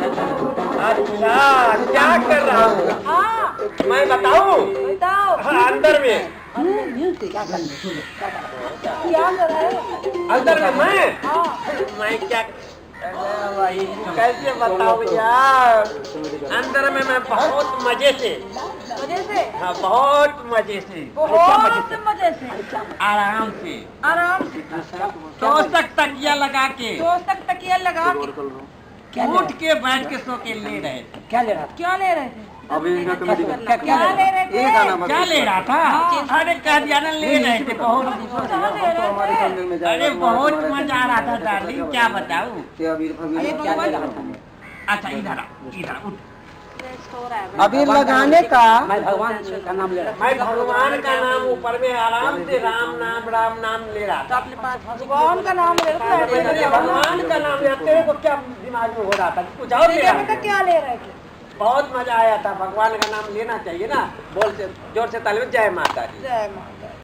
अच्छा, क्या कर रहा हूँ? हाँ मैं बताऊँ? बताओ। हाँ, अंदर में। क्या कर रहे हो? अंदर में हाँ मैं क्या वही कैसे बताऊँ यार। अंदर में मैं बहुत मजे से, मजे से। हाँ बहुत मजे से, बहुत मजे से। आराम से, आराम से। तोशक तकिया लगा के, तक तकिया लगा के उठ के बैठ के सो के ले रहे थे। क्या ले रहा था? क्या ले रहे थे? अब इनका कमेटी का क्या ले रहे थे? ये गाना बता क्या ले रहा था? अरे कह दिया ना, ले रहे थे बहुत। कहाँ ले रहे हमारे थे? मंदिर में अरे बहुत मजा आ रहा था डार्लिंग, क्या बताऊँ। अबीर अरे भगवान। अच्छा इधर आ, इधर उठ। अबीर लगाने का मैं भगवान का नाम ऊपर में आराम से राम नाम ले रहा था। भगवान का नाम ले रहे थे। भगवान का नाम ले, तेरे को क्या दिमाग में हो रहा था? कुछ और ले रहा था? क्या ले रहे थे? बहुत मजा आया था। भगवान का नाम लेना चाहिए ना। बोल से जोर से ताली में जय माता दी। जय माता।